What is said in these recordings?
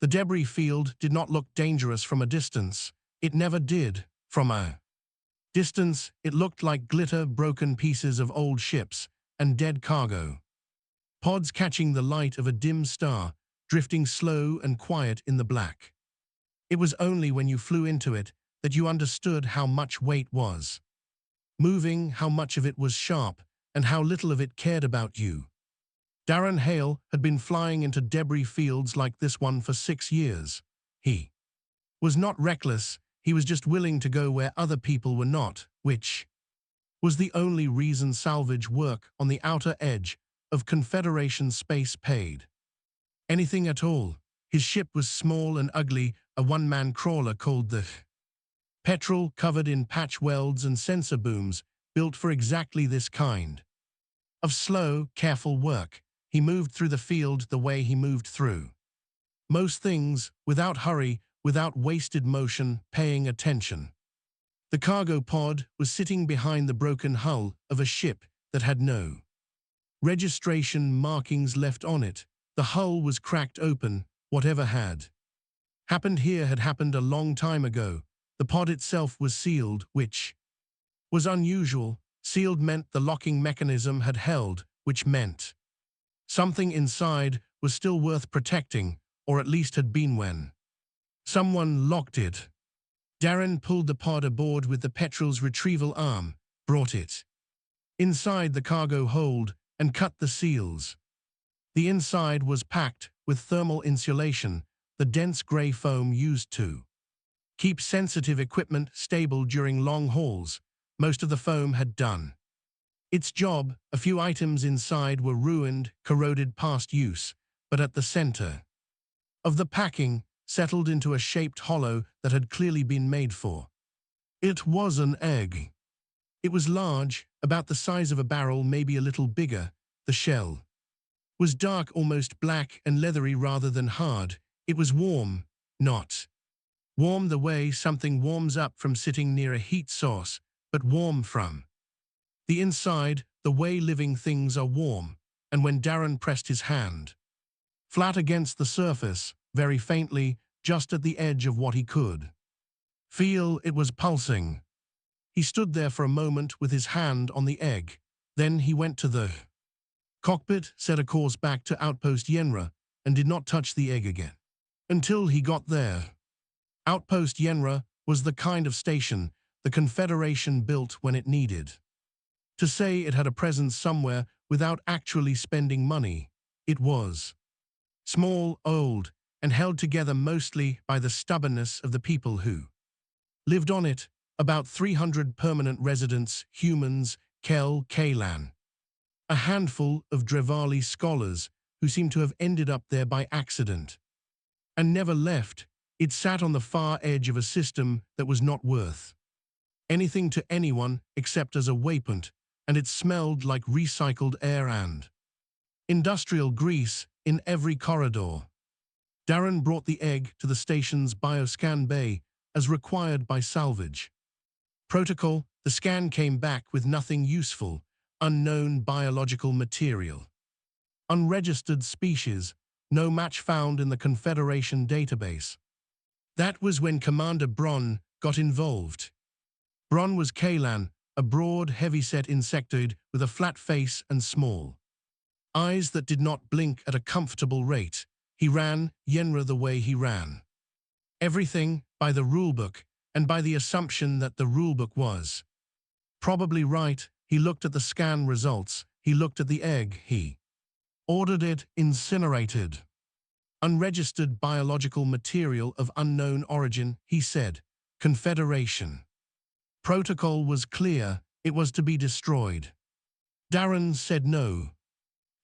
The debris field did not look dangerous from a distance. It never did. From a distance, it looked like glitter, broken pieces of old ships, and dead cargo. Pods catching the light of a dim star, drifting slow and quiet in the black. It was only when you flew into it that you understood how much weight was moving, how much of it was sharp, and how little of it cared about you. Darren Hale had been flying into debris fields like this one for 6 years. He was not reckless, he was just willing to go where other people were not, which was the only reason salvage work on the outer edge of Confederation space paid. Anything at all. His ship was small and ugly, a one-man crawler called the Petrel, covered in patch welds and sensor booms, built for exactly this kind of slow, careful work. He moved through the field the way he moved through most things, without hurry, without wasted motion, paying attention. The cargo pod was sitting behind the broken hull of a ship that had no registration markings left on it. The hull was cracked open. Whatever had happened here had happened a long time ago. The pod itself was sealed, which was unusual. Sealed meant the locking mechanism had held, which meant something inside was still worth protecting, or at least had been when someone locked it. Darren pulled the pod aboard with the Petrel's retrieval arm, brought it inside the cargo hold, and cut the seals. The inside was packed with thermal insulation, the dense gray foam used to keep sensitive equipment stable during long hauls. Most of the foam had done its job. A few items inside were ruined, corroded past use, but at the center of the packing, settled into a shaped hollow that had clearly been made for. It was an egg. It was large, about the size of a barrel, maybe a little bigger. The shell was dark, almost black and leathery rather than hard. It was warm, not warm the way something warms up from sitting near a heat source, but warm from the inside, the way living things are warm. And when Darren pressed his hand flat against the surface, very faintly, just at the edge of what he could feel, it was pulsing. He stood there for a moment with his hand on the egg. Then he went to the cockpit, set a course back to Outpost Yenra, and did not touch the egg again until he got there. Outpost Yenra was the kind of station the Confederation built when it needed to say it had a presence somewhere without actually spending money. It was small, old, and held together mostly by the stubbornness of the people who lived on it. About 300 permanent residents, humans, Kalan. A handful of Drevali scholars who seemed to have ended up there by accident and never left. It sat on the far edge of a system that was not worth anything to anyone except as a waypoint, and it smelled like recycled air and industrial grease in every corridor. Darren brought the egg to the station's bioscan bay as required by salvage protocol. The scan came back with nothing useful: unknown biological material, unregistered species, no match found in the Confederation database. That was when Commander Bron got involved. Bron was Kalan, a broad, heavy-set insectoid with a flat face and small eyes that did not blink at a comfortable rate. He ran Yenra the way he ran everything, by the rulebook, and by the assumption that the rulebook was probably right. He looked at the scan results. He looked at the egg. He ordered it incinerated. Unregistered biological material of unknown origin, he said. Confederation protocol was clear. It was to be destroyed. Darren said no.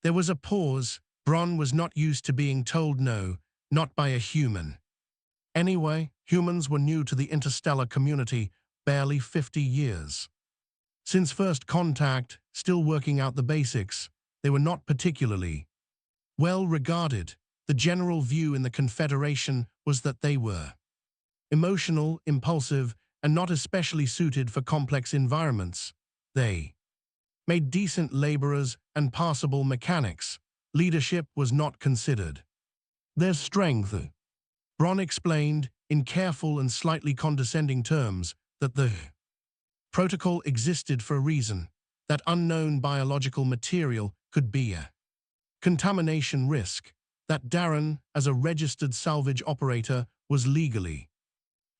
There was a pause. Bron was not used to being told no, not by a human. Anyway, humans were new to the interstellar community, barely 50 years since first contact, still working out the basics. They were not particularly well regarded. The general view in the Confederation was that they were emotional, impulsive, and not especially suited for complex environments. They made decent laborers and passable mechanics. Leadership was not considered their strength. Bron explained, in careful and slightly condescending terms, that the protocol existed for a reason, that unknown biological material could be a contamination risk, that Darren, as a registered salvage operator, was legally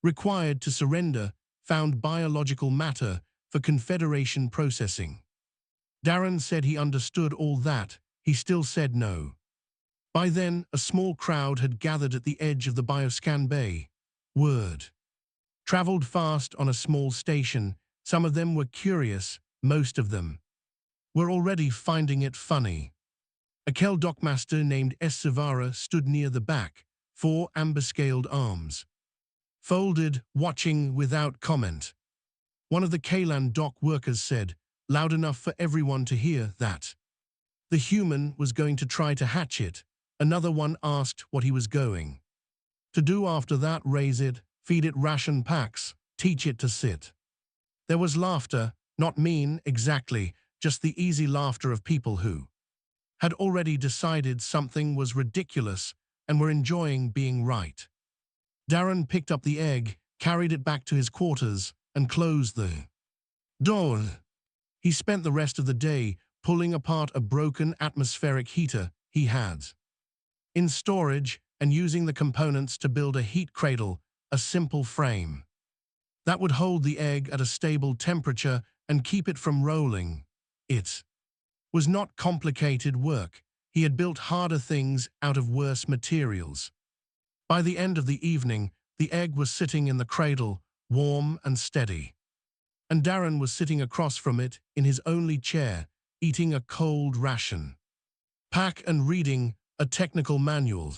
required to surrender found biological matter for Confederation processing. Darren said he understood all that. He still said no. By then, a small crowd had gathered at the edge of the bioscan bay. Word traveled fast on a small station. Some of them were curious, most of them were already finding it funny. A Kel dockmaster named S. Savara stood near the back, 4 amber-scaled arms folded, watching without comment. One of the Kalan dock workers said, loud enough for everyone to hear, that the human was going to try to hatch it. Another one asked what he was going to do after that. Raise it, feed it ration packs, teach it to sit. There was laughter, not mean exactly, just the easy laughter of people who had already decided something was ridiculous and were enjoying being right. Darren picked up the egg, carried it back to his quarters, and closed the door. He spent the rest of the day pulling apart a broken atmospheric heater he had in storage and using the components to build a heat cradle, a simple frame that would hold the egg at a stable temperature and keep it from rolling. It was not complicated work. He had built harder things out of worse materials. By the end of the evening, the egg was sitting in the cradle, warm and steady. And Darren was sitting across from it in his only chair, eating a cold ration pack and reading a technical manual.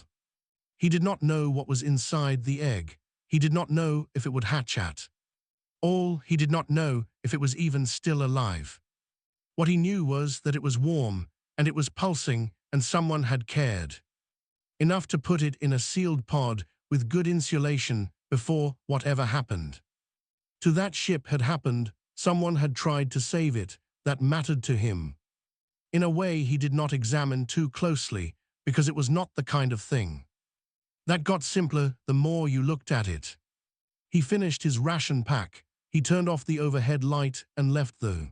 He did not know what was inside the egg. He did not know if it would hatch at all. He did not know if it was even still alive. What he knew was that it was warm, and it was pulsing, and someone had cared enough to put it in a sealed pod with good insulation before whatever happened to that ship had happened. Someone had tried to save it. That mattered to him. In a way he did not examine too closely, because it was not the kind of thing that got simpler the more you looked at it. He finished his ration pack. He turned off the overhead light and left the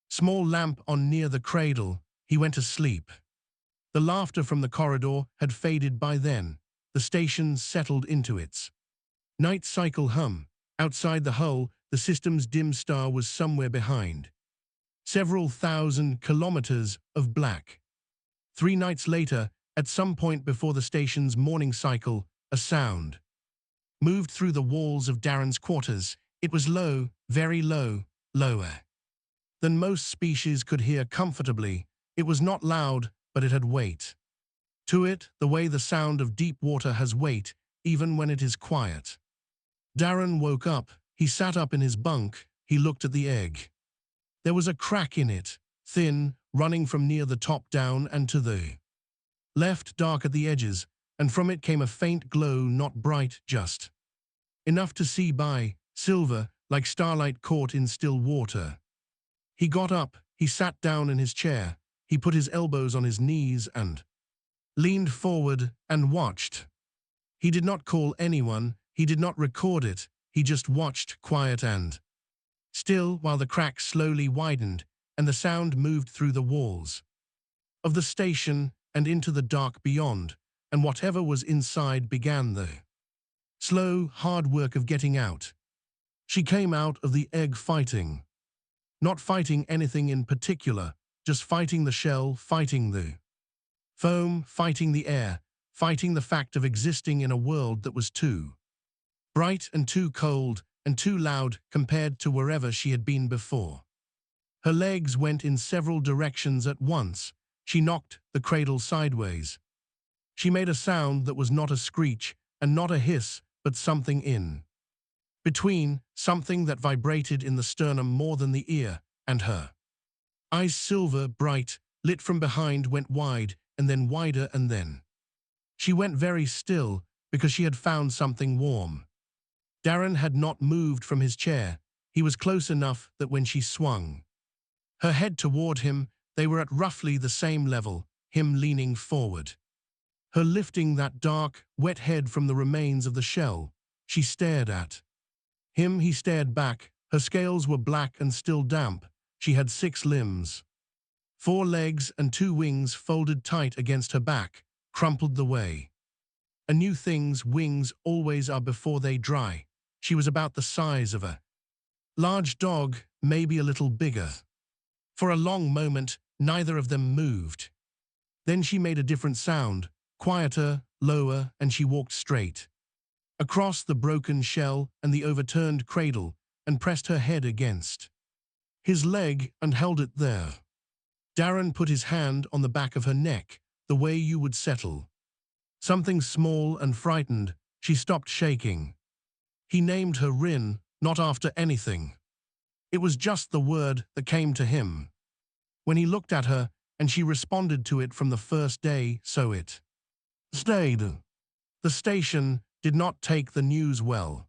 small lamp on near the cradle. He went to sleep. The laughter from the corridor had faded by then. The station settled into its night cycle hum. Outside the hull, the system's dim star was somewhere behind several thousand kilometers of black. 3 nights later, at some point before the station's morning cycle, a sound moved through the walls of Darren's quarters. It was low, very low, lower than most species could hear comfortably. It was not loud, but it had weight to it, the way the sound of deep water has weight, even when it is quiet. Darren woke up. He sat up in his bunk. He looked at the egg. There was a crack in it, thin, running from near the top down and to the left, dark at the edges, and from it came a faint glow, not bright, just enough to see by, silver, like starlight caught in still water. He got up. He sat down in his chair. He put his elbows on his knees and leaned forward and watched. He did not call anyone. He did not record it. He just watched, quiet and still, while the crack slowly widened and the sound moved through the walls of the station and into the dark beyond, and whatever was inside began the slow, hard work of getting out. She came out of the egg fighting. Not fighting anything in particular, just fighting the shell, fighting the foam, fighting the air, fighting the fact of existing in a world that was too bright and too cold and too loud compared to wherever she had been before. Her legs went in several directions at once. She knocked the cradle sideways. She made a sound that was not a screech and not a hiss, but something in between, something that vibrated in the sternum more than the ear, and her eyes, silver, bright, lit from behind, went wide and then wider, and then she went very still because she had found something warm. Darren had not moved from his chair. He was close enough that when she swung her head toward him, they were at roughly the same level, him leaning forward. her lifting that dark, wet head from the remains of the shell. She stared at him. He stared back. Her scales were black and still damp. She had 6 limbs. 4 legs and 2 wings folded tight against her back, crumpled the way. A new thing's wings always are before they dry. She was about the size of a large dog, maybe a little bigger. For a long moment, neither of them moved. Then she made a different sound, quieter, lower, and she walked straight across the broken shell and the overturned cradle and pressed her head against his leg and held it there. Darren put his hand on the back of her neck, the way you would settle something small and frightened. She stopped shaking. He named her Rin, not after anything. It was just the word that came to him. When he looked at her, and she responded to it from the first day, so it stayed. The station did not take the news well.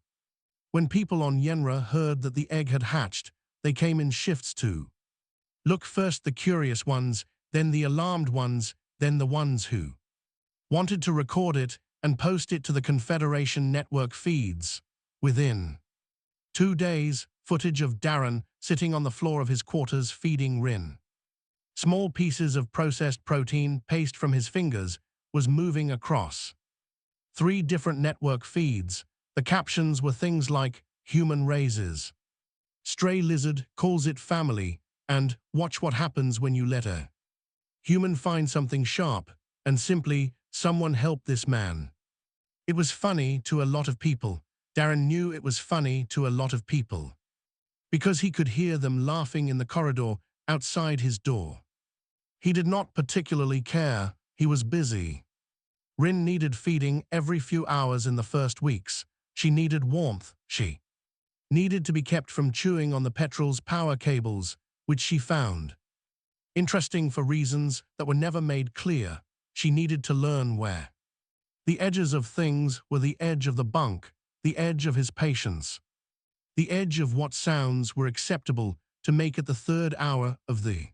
When people on Yenra heard that the egg had hatched, they came in shifts to look, first the curious ones, then the alarmed ones, then the ones who wanted to record it and post it to the Confederation network feeds. Within 2 days, footage of Darren sitting on the floor of his quarters feeding Rin small pieces of processed protein paste from his fingers was moving across 3 different network feeds. The captions were things like "human raises," "stray lizard calls it family," and "watch what happens when you let a human find something sharp," and simply "someone help this man." It was funny to a lot of people. Darren knew it was funny to a lot of people because he could hear them laughing in the corridor outside his door. He did not particularly care. He was busy. Rin needed feeding every few hours in the first weeks. She needed warmth. She needed to be kept from chewing on the petrol's power cables, which she found interesting for reasons that were never made clear. She needed to learn where the edges of things were, the edge of the bunk, the edge of his patience, the edge of what sounds were acceptable to make it the 3rd hour of the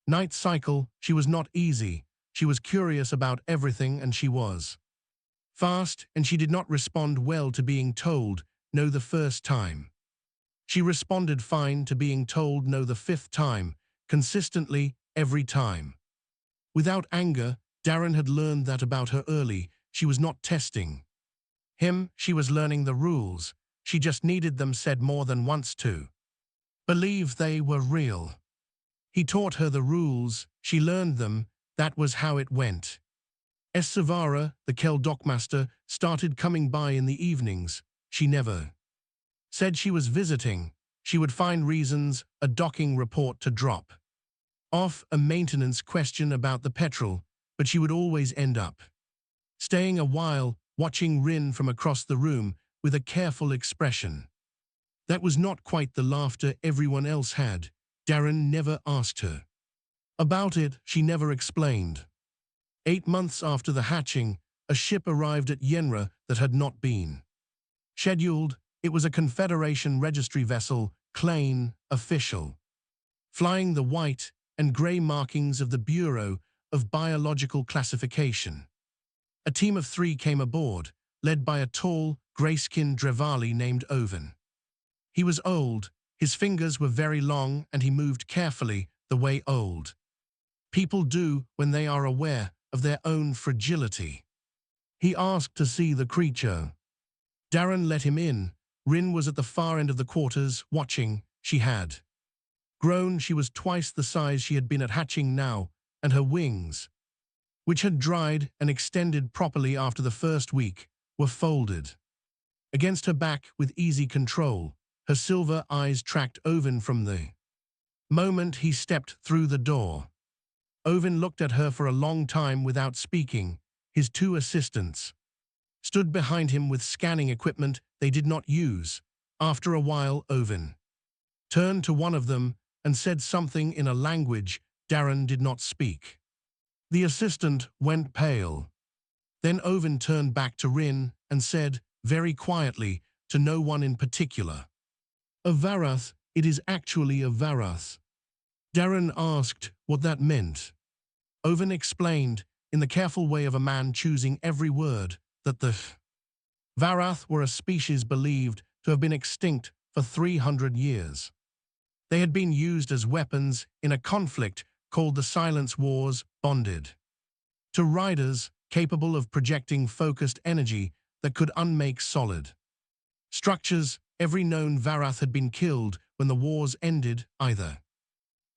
night cycle. She was not easy. She was curious about everything, and she was fast, and she did not respond well to being told no the first time. She responded fine to being told no the 5th time, consistently, every time. Without anger. Darren had learned that about her early. She was not testing him. She was learning the rules. She just needed them said more than once to believe they were real. He taught her the rules. She learned them. That was how it went. Savara, the Kel dockmaster, started coming by in the evenings. She never said she was visiting. She would find reasons, a docking report to drop off, a maintenance question about the petrol, but she would always end up staying a while, watching Rin from across the room with a careful expression. That was not quite the laughter everyone else had. Darren never asked her about it. She never explained. 8 months after the hatching, a ship arrived at Yenra that had not been scheduled. It was a Confederation registry vessel, Klein, official, flying the white and gray markings of the Bureau of Biological Classification. A team of 3 came aboard, led by a tall, gray-skinned Drevali named Oven. He was old, his fingers were very long, and he moved carefully, the way old people do when they are aware of their own fragility. He asked to see the creature. Darren let him in. Rin was at the far end of the quarters, watching. She had grown. She was twice the size she had been at hatching now, and her wings, which had dried and extended properly after the first week, were folded against her back with easy control. Her silver eyes tracked Oven from the moment he stepped through the door. Oven looked at her for a long time without speaking. His 2 assistants stood behind him with scanning equipment they did not use. After a while, Oven turned to one of them and said something in a language Darren did not speak. The assistant went pale. Then Oven turned back to Rin and said, very quietly, to no one in particular, "A Varath, it is actually a Varath." Darren asked what that meant. Oven explained, in the careful way of a man choosing every word, that the Varath were a species believed to have been extinct for 300 years. They had been used as weapons in a conflict called the Silence Wars, bonded to riders capable of projecting focused energy that could unmake solid structures. Every known Varath had been killed when the wars ended, either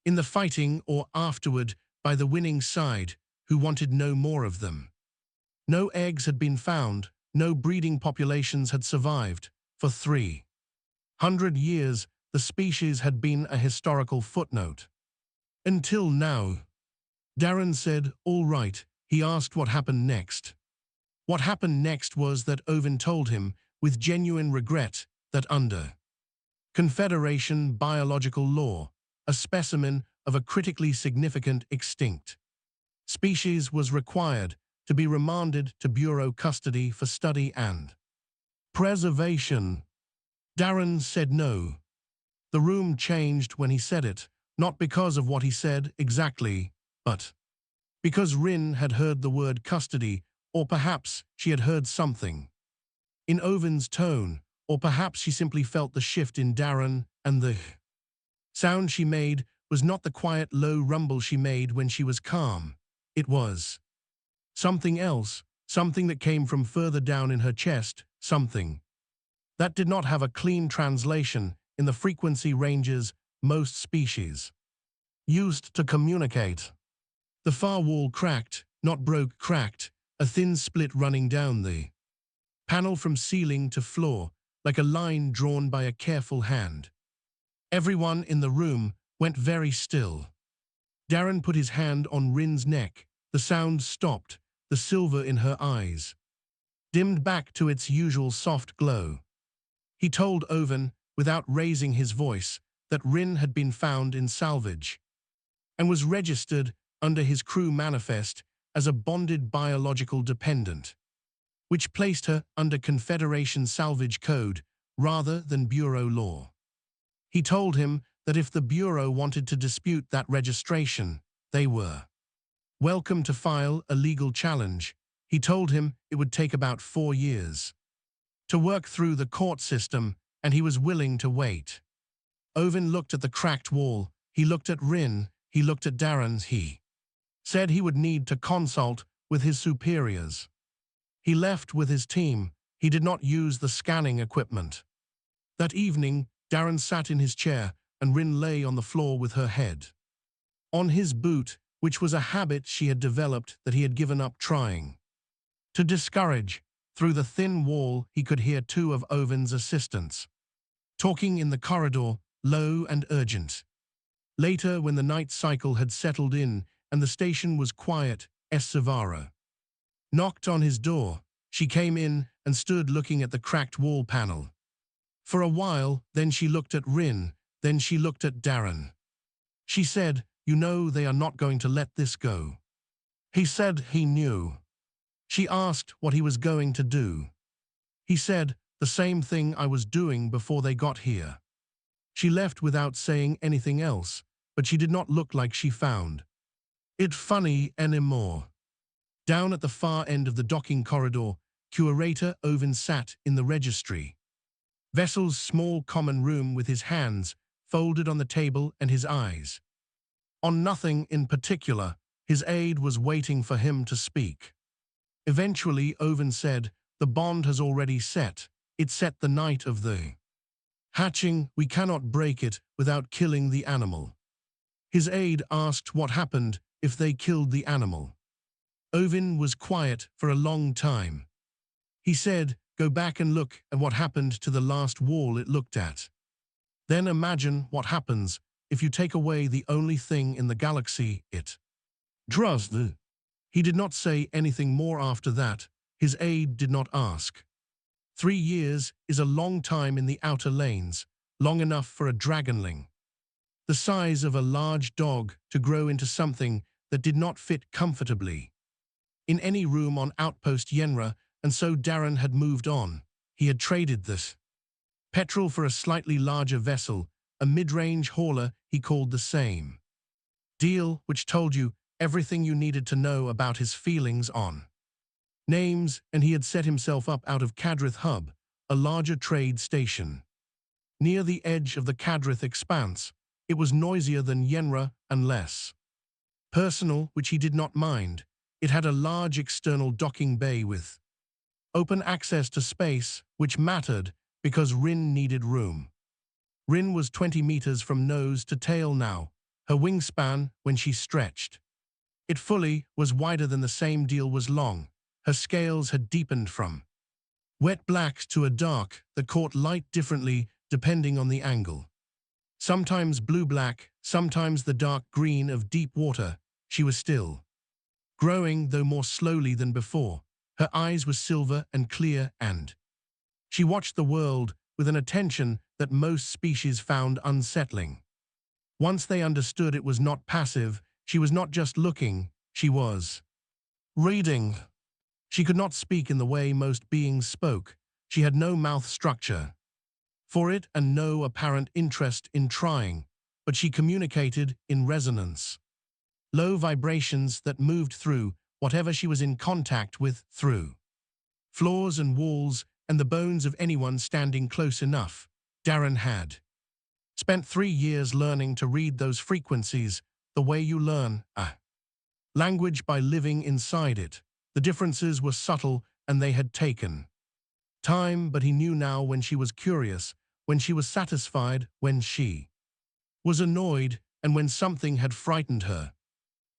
in the fighting or afterward by the winning side, who wanted no more of them. No eggs had been found, no breeding populations had survived. For 300 years, the species had been a historical footnote. Until now. Darren said, "All right." He asked what happened next. What happened next was that Owen told him, with genuine regret, that under Confederation biological law, a specimen of a critically significant extinct species was required to be remanded to Bureau custody for study and preservation. Darren said no. The room changed when he said it, not because of what he said exactly, but because Rin had heard the word custody, or perhaps she had heard something in Owen's tone, or perhaps she simply felt the shift in Darren, and the sound she made was not the quiet low rumble she made when she was calm. It was something else, something that came from further down in her chest, something that did not have a clean translation in the frequency ranges most species used to communicate. The far wall cracked, not broke, cracked, a thin split running down the panel from ceiling to floor, like a line drawn by a careful hand. Everyone in the room went very still. Darren put his hand on Rin's neck. The sound stopped, the silver in her eyes dimmed back to its usual soft glow. He told Owen, without raising his voice, that Rin had been found in salvage and was registered under his crew manifest as a bonded biological dependent, which placed her under Confederation salvage code rather than Bureau law. He told him that if the Bureau wanted to dispute that registration, they were welcome to file a legal challenge. He told him it would take about 4 years to work through the court system, and he was willing to wait. Owen looked at the cracked wall. He looked at Rin. He looked at Darren. He said he would need to consult with his superiors. He left with his team. He did not use the scanning equipment. That evening, Darren sat in his chair, and Rin lay on the floor with her head on his boot, which was a habit she had developed that he had given up trying to discourage. Through the thin wall, he could hear 2 of Owen's assistants talking in the corridor, low and urgent. Later, when the night cycle had settled in and the station was quiet, Savara knocked on his door. She came in and stood looking at the cracked wall panel. For a while, then she looked at Rin, then she looked at Darren. She said, "You know they are not going to let this go." He said he knew. She asked what he was going to do. He said, "The same thing I was doing before they got here." She left without saying anything else, but she did not look like she found it funny anymore. Down at the far end of the docking corridor, Curator Owen sat in the registry vessel's small common room with his hands folded on the table and his eyes on nothing in particular. His aide was waiting for him to speak. Eventually, Owen said, "The bond has already set. It set the night of the hatching. We cannot break it without killing the animal." His aide asked what happened if they killed the animal. Owen was quiet for a long time. He said, "Go back and look at what happened to the last wall it looked at. Then imagine what happens if you take away the only thing in the galaxy it trusts." He did not say anything more after that. His aide did not ask. 3 years is a long time in the outer lanes, long enough for a dragonling the size of a large dog to grow into something that did not fit comfortably in any room on Outpost Yenra, and so Darren had moved on. He had traded this petrol for a slightly larger vessel, a mid-range hauler he called the same deal, which told you everything you needed to know about his feelings on names, and he had set himself up out of Kadrith Hub, a larger trade station. Near the edge of the Kadrith expanse, it was noisier than Yenra and less personal, which he did not mind. It had a large external docking bay with open access to space, which mattered because Rin needed room. Rin was 20 meters from nose to tail now, her wingspan when she stretched. It fully was wider than the same deal was long. Her scales had deepened from wet black to a dark that caught light differently depending on the angle. Sometimes blue-black, sometimes the dark green of deep water. She was still growing, though more slowly than before. Her eyes were silver and clear, and she watched the world with an attention that most species found unsettling. Once they understood it was not passive, she was not just looking, she was reading. She could not speak in the way most beings spoke. She had no mouth structure for it and no apparent interest in trying, but she communicated in resonance. Low vibrations that moved through whatever she was in contact with, through floors and walls and the bones of anyone standing close enough. Darren had spent 3 years learning to read those frequencies the way you learn a language, by living inside it. The differences were subtle and they had taken time, but he knew now when she was curious, when she was satisfied, when she was annoyed, and when something had frightened her,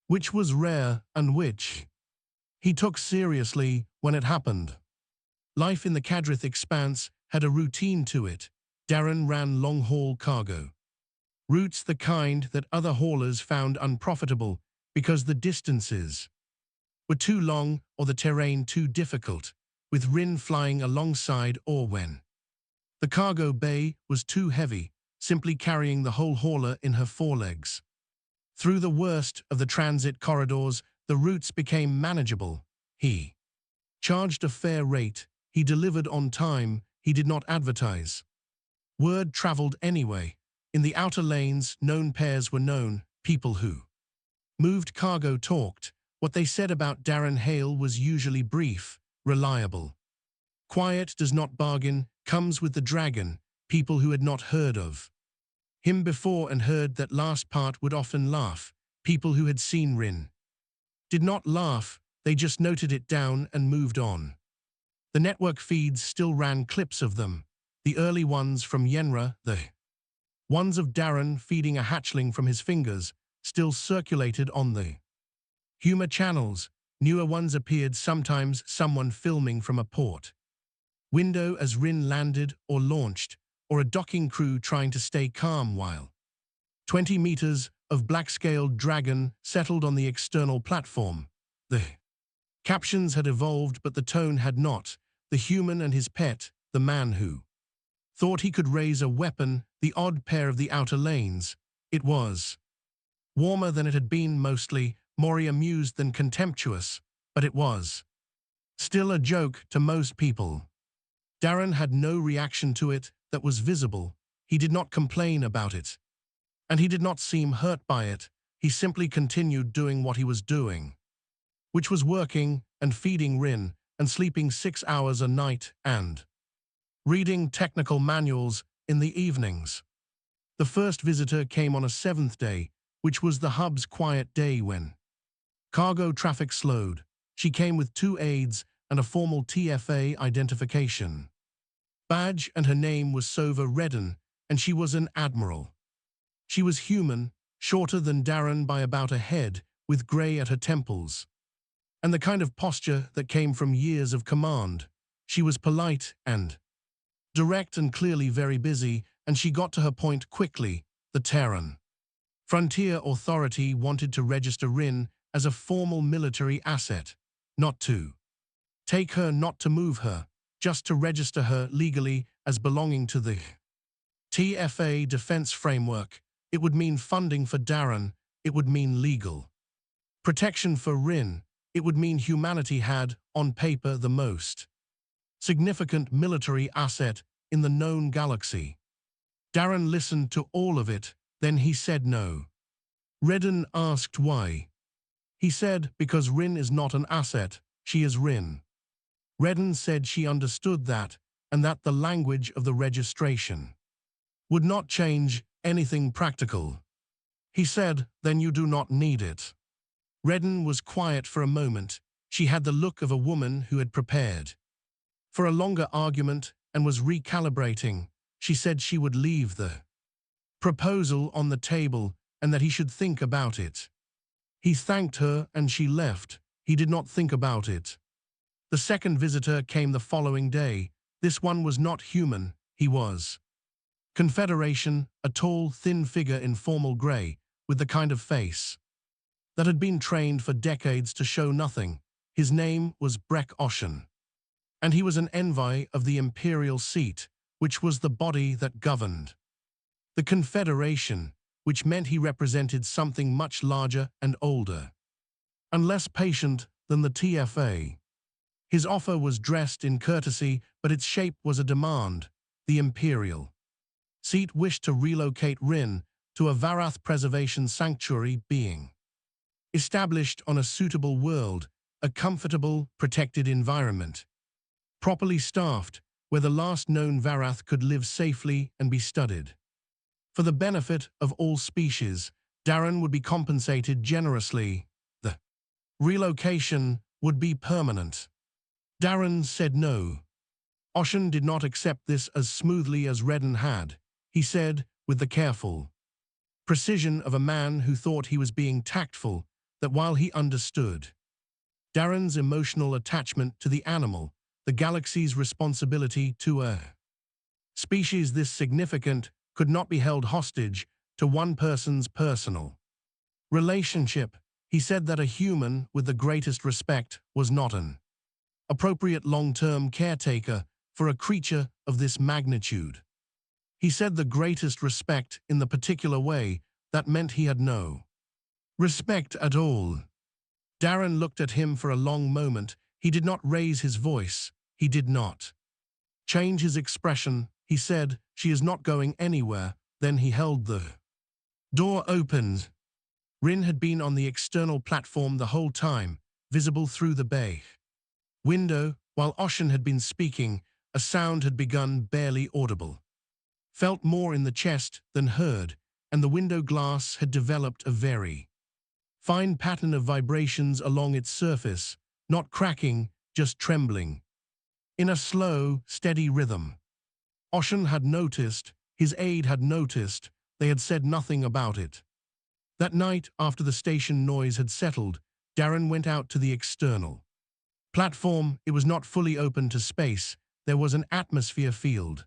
which was rare and which he took seriously when it happened. Life in the Kadrith expanse had a routine to it. Darren ran long-haul cargo routes, the kind that other haulers found unprofitable because the distances were too long or the terrain too difficult, with Rin flying alongside, or when the cargo bay was too heavy, simply carrying the whole hauler in her forelegs. Through the worst of the transit corridors, the routes became manageable. He charged a fair rate, he delivered on time, he did not advertise. Word traveled anyway. In the outer lanes, known pairs were known, people who moved cargo talked. What they said about Darren Hale was usually brief, reliable. Quiet does not bargain, comes with the dragon. People who had not heard of him before and heard that last part would often laugh. People who had seen Rin did not laugh, they just noted it down and moved on. The network feeds still ran clips of them. The early ones from Yenra, the ones of Darren feeding a hatchling from his fingers, still circulated on the humor channels. Newer ones appeared, sometimes someone filming from a port window as Rin landed or launched, or a docking crew trying to stay calm while 20 meters of black-scaled dragon settled on the external platform. The captions had evolved, but the tone had not. The human and his pet, the man who thought he could raise a weapon, the odd pair of the outer lanes. It was warmer than it had been, mostly more amused than contemptuous, but it was still a joke to most people. Darren had no reaction to it that was visible. He did not complain about it, and he did not seem hurt by it. He simply continued doing what he was doing, which was working and feeding Rin and sleeping 6 hours a night and reading technical manuals in the evenings. The first visitor came on a 7th day, which was the hub's quiet day when cargo traffic slowed. She came with 2 aides and a formal TFA identification badge, and her name was Sova Redden, and she was an admiral. She was human, shorter than Darren by about a head, with grey at her temples, and the kind of posture that came from years of command. She was polite and direct and clearly very busy, and she got to her point quickly. The Terran Frontier Authority wanted to register Rin as a formal military asset, not to take her, not to move her, just to register her legally as belonging to the TFA defense framework. It would mean funding for Darren, it would mean legal protection for Rin, it would mean humanity had, on paper, the most significant military asset in the known galaxy. Darren listened to all of it, then he said no. Redden asked why. He said, because Rin is not an asset, she is Rin. Redden said she understood that, and that the language of the registration would not change anything practical. He said, then you do not need it. Redden was quiet for a moment. She had the look of a woman who had prepared for a longer argument and was recalibrating. She said she would leave the proposal on the table and that he should think about it. He thanked her and she left. He did not think about it. The second visitor came the following day. This one was not human, he was Confederation, a tall, thin figure in formal grey, with the kind of face that had been trained for decades to show nothing. His name was Breck Oshen, and he was an envoy of the imperial seat, which was the body that governed the Confederation, which meant he represented something much larger and older, and less patient than the TFA. His offer was dressed in courtesy, but its shape was a demand. The imperial seat wished to relocate Rin to a Varath preservation sanctuary being established on a suitable world, a comfortable, protected environment, properly staffed, where the last known Varath could live safely and be studied. For the benefit of all species, Darren would be compensated generously. The relocation would be permanent. Darren said no. Oshen did not accept this as smoothly as Redden had. He said, with the careful precision of a man who thought he was being tactful, that while he understood Darren's emotional attachment to the animal, the galaxy's responsibility to a species this significant could not be held hostage to one person's personal relationship, he said that a human with the greatest respect was not an appropriate long-term caretaker for a creature of this magnitude. He said the greatest respect in the particular way that meant he had no respect at all. Darren looked at him for a long moment. He did not raise his voice. He did not change his expression. He said, she is not going anywhere. Then he held the door open. Rin had been on the external platform the whole time, visible through the bay window. While Oshen had been speaking, a sound had begun, barely audible, felt more in the chest than heard, and the window glass had developed a very fine pattern of vibrations along its surface, not cracking, just trembling, in a slow, steady rhythm. Oshen had noticed, his aide had noticed, they had said nothing about it. That night, after the station noise had settled, Darren went out to the external platform. It was not fully open to space. There was an atmosphere field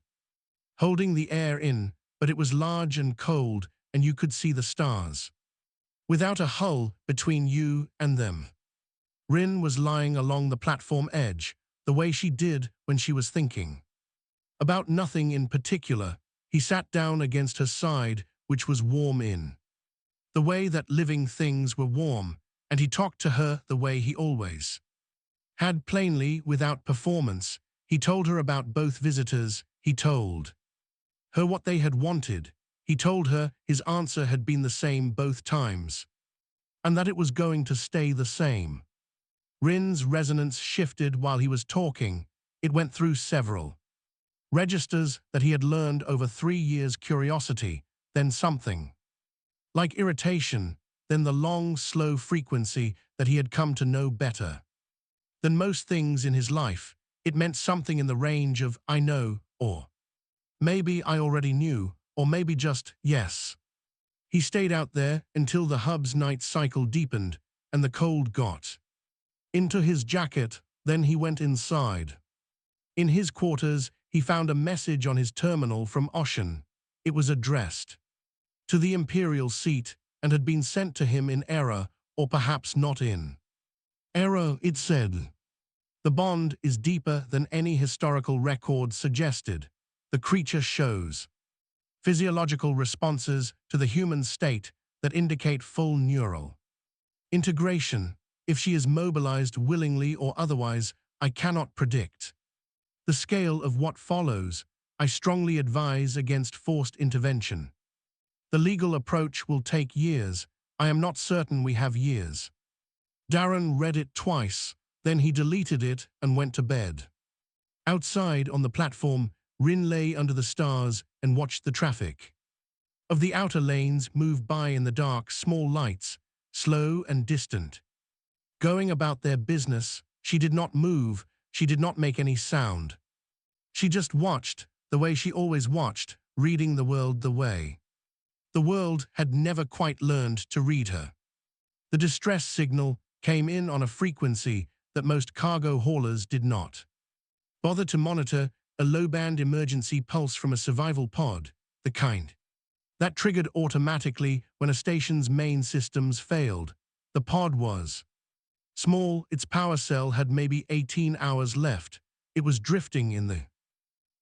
holding the air in, but it was large and cold, and you could see the stars without a hull between you and them. Rin was lying along the platform edge, the way she did when she was thinking about nothing in particular. He sat down against her side, which was warm in the way that living things were warm, and he talked to her the way he always had, plainly, without performance. He told her about both visitors. He told her what they had wanted. He told her his answer had been the same both times, and that it was going to stay the same. Rin's resonance shifted while he was talking. It went through several registers that he had learned over 3 years: curiosity, then something like irritation, then the long, slow frequency that he had come to know better than most things in his life. It meant something in the range of, I know, or maybe I already knew, or maybe just, yes. He stayed out there until the hub's night cycle deepened and the cold got into his jacket. Then he went inside. In his quarters, he found a message on his terminal from Oshen. It was addressed to the Imperial seat and had been sent to him in error, or perhaps not in error. It said, the bond is deeper than any historical record suggested. The creature shows physiological responses to the human state that indicate full neural integration. If she is mobilized willingly or otherwise, I cannot predict the scale of what follows. I strongly advise against forced intervention. The legal approach will take years. I am not certain we have years. Darren read it twice, then he deleted it and went to bed. Outside on the platform, Rin lay under the stars and watched the traffic. Of the outer lanes moved by in the dark small lights, slow and distant. Going about their business, she did not move, she did not make any sound. She just watched, the way she always watched, reading the world the way. The world had never quite learned to read her. The distress signal came in on a frequency that most cargo haulers did not bother to monitor, a low-band emergency pulse from a survival pod, the kind that triggered automatically when a station's main systems failed. The pod was small, its power cell had maybe 18 hours left. It was drifting in the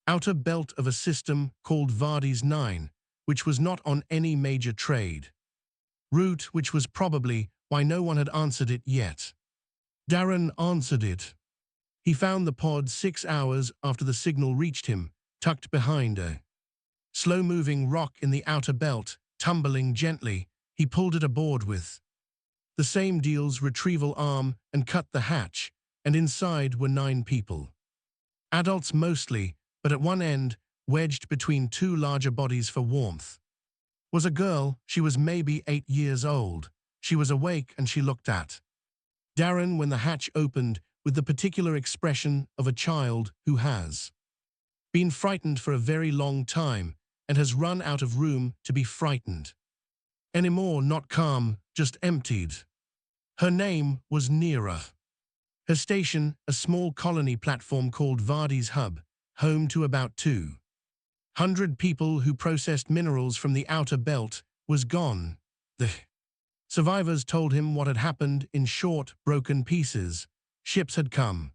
outer belt of a system called Vardy's 9, which was not on any major trade route, which was probably why no one had answered it yet. Darren answered it. He found the pod 6 hours after the signal reached him, tucked behind a slow-moving rock in the outer belt, tumbling gently. He pulled it aboard with the same deal's retrieval arm and cut the hatch, and inside were 9 people. Adults mostly, but at one end, wedged between 2 larger bodies for warmth, was a girl. She was maybe 8 years old. She was awake and she looked at Darren when the hatch opened with the particular expression of a child who has been frightened for a very long time and has run out of room to be frightened anymore, not calm, just emptied. Her name was Nira. Her station, a small colony platform called Vardy's Hub, home to about 200 people who processed minerals from the outer belt, was gone. The survivors told him what had happened in short, broken pieces. Ships had come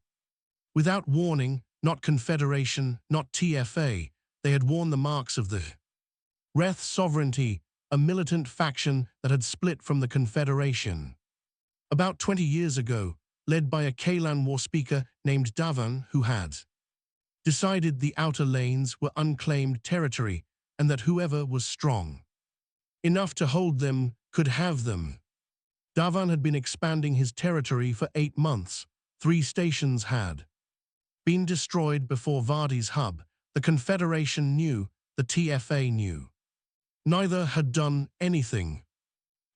without warning, not Confederation, not TFA. They had worn the marks of the Reth sovereignty, a militant faction that had split from the Confederation about 20 years ago, led by a Kalan war speaker named Davan, who had decided the outer lanes were unclaimed territory and that whoever was strong enough to hold them could have them. Davan had been expanding his territory for 8 months. 3 stations had been destroyed before Vardy's Hub. The Confederation knew, the TFA knew. Neither had done anything,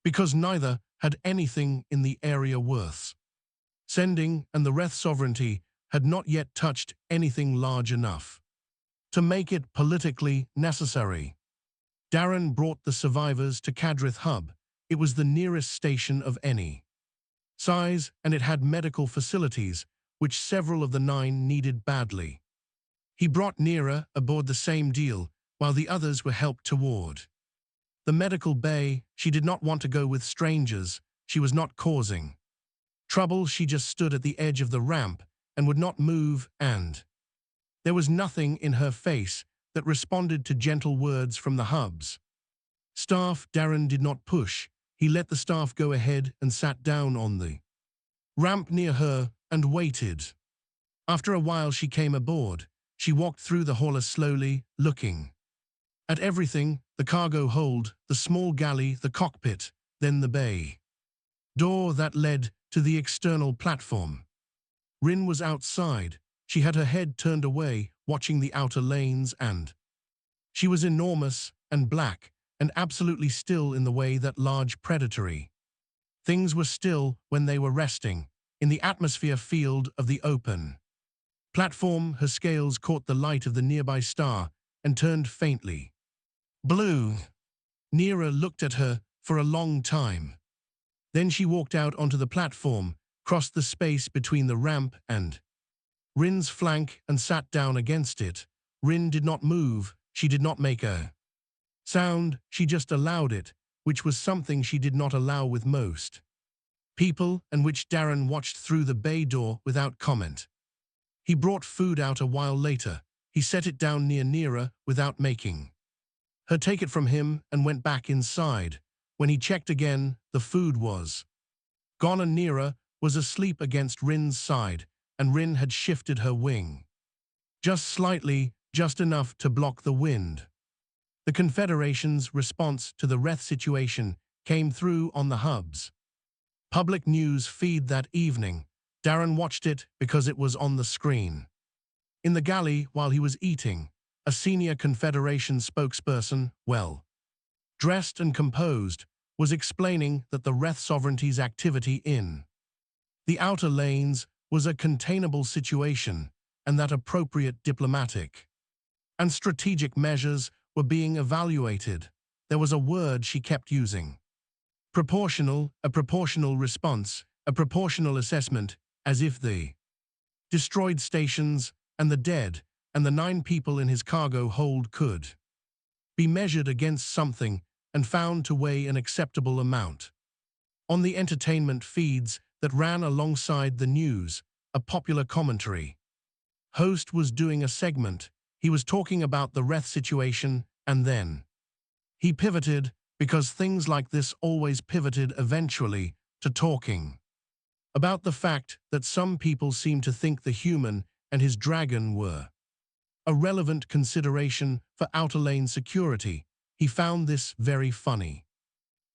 because neither had anything in the area worth sending, and the Reth sovereignty had not yet touched anything large enough to make it politically necessary. Darren brought the survivors to Kadrith Hub. It was the nearest station of any size, and it had medical facilities, which several of the 9 needed badly. He brought Nira aboard the same deal, while the others were helped toward the medical bay. She did not want to go with strangers. She was not causing trouble. She just stood at the edge of the ramp and would not move, and there was nothing in her face that responded to gentle words from the hub's staff. Darren did not push. He let the staff go ahead and sat down on the ramp near her and waited. After a while she came aboard. She walked through the hauler slowly, looking at everything: the cargo hold, the small galley, the cockpit, then the bay door that led to the external platform. Rin was outside. She had her head turned away, watching the outer lanes, and she was enormous and black and absolutely still in the way that large predatory things were still when they were resting in the atmosphere field of the open platform. Her scales caught the light of the nearby star and turned faintly blue. Nira looked at her for a long time. Then she walked out onto the platform, crossed the space between the ramp and Rin's flank, and sat down against it. Rin did not move. She did not make a sound. She just allowed it, which was something she did not allow with most people, and which Darren watched through the bay door without comment. He brought food out a while later. He set it down near Nira without making her take it from him and went back inside. When he checked again, the food was gone and Nira was asleep against Rin's side, and Rin had shifted her wing just slightly, just enough to block the wind. The Confederation's response to the Reth situation came through on the hub's Public news feed that evening. Darren watched it because it was on the screen. In the galley, while he was eating, a senior Confederation spokesperson, dressed and composed, was explaining that the Wraith Sovereignty's activity in the outer lanes was a containable situation and that appropriate diplomatic and strategic measures were being evaluated. There was a word she kept using. Proportional, a proportional response, a proportional assessment, as if the destroyed stations and the dead and the 9 people in his cargo hold could be measured against something and found to weigh an acceptable amount. On the entertainment feeds that ran alongside the news, a popular commentary host was doing a segment. He was talking about the Wraith situation, and then he pivoted, because things like this always pivoted eventually, to talking about the fact that some people seem to think the human and his dragon were a relevant consideration for outer lane security. He found this very funny.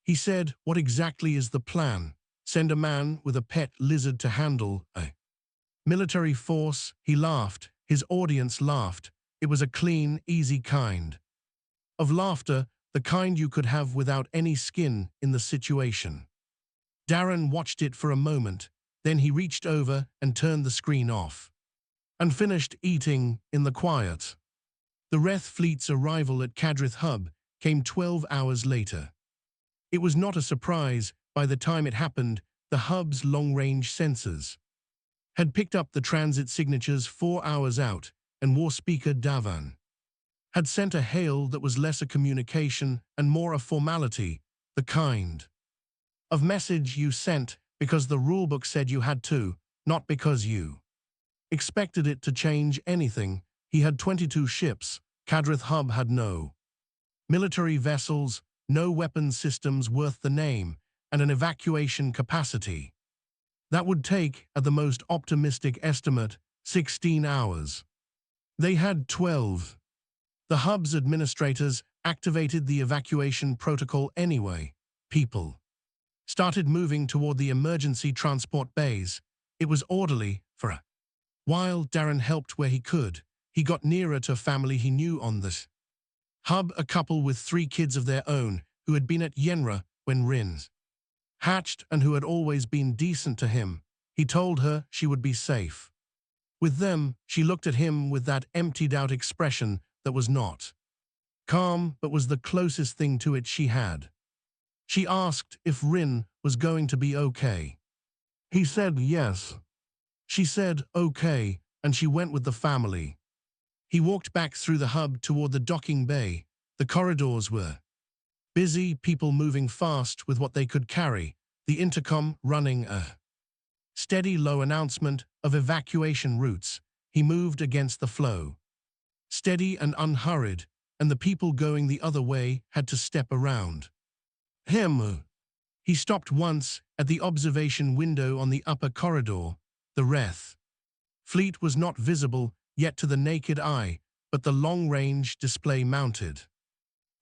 He said, "What exactly is the plan? Send a man with a pet lizard to handle a military force?" He laughed. His audience laughed. It was a clean, easy kind of laughter, the kind you could have without any skin in the situation. Darren watched it for a moment, then he reached over and turned the screen off and finished eating in the quiet. The Wraith fleet's arrival at Kadrith Hub came 12 hours later. It was not a surprise. By the time it happened, the hub's long-range sensors had picked up the transit signatures 4 hours out, and War Speaker Davan had sent a hail that was less a communication and more a formality, the kind of message you sent because the rulebook said you had to, not because you expected it to change anything. He had 22 ships. Kadrith Hub had no military vessels, no weapons systems worth the name, and an evacuation capacity that would take, at the most optimistic estimate, 16 hours. They had 12. The hub's administrators activated the evacuation protocol anyway. People started moving toward the emergency transport bays. It was orderly for a while. Darren helped where he could. He got nearer to family he knew on this hub, a couple with 3 kids of their own who had been at Yenra when Rin hatched and who had always been decent to him. He told her she would be safe with them. She looked at him with that emptied-out expression that was not calm but was the closest thing to it she had. She asked if Rin was going to be okay. He said yes. She said okay, and she went with the family. He walked back through the hub toward the docking bay. The corridors were busy, people moving fast with what they could carry, the intercom running a steady low announcement of evacuation routes. He moved against the flow, steady and unhurried, and the people going the other way had to step around him. He stopped once at the observation window on the upper corridor. The Wraith fleet was not visible yet to the naked eye, but the long-range display mounted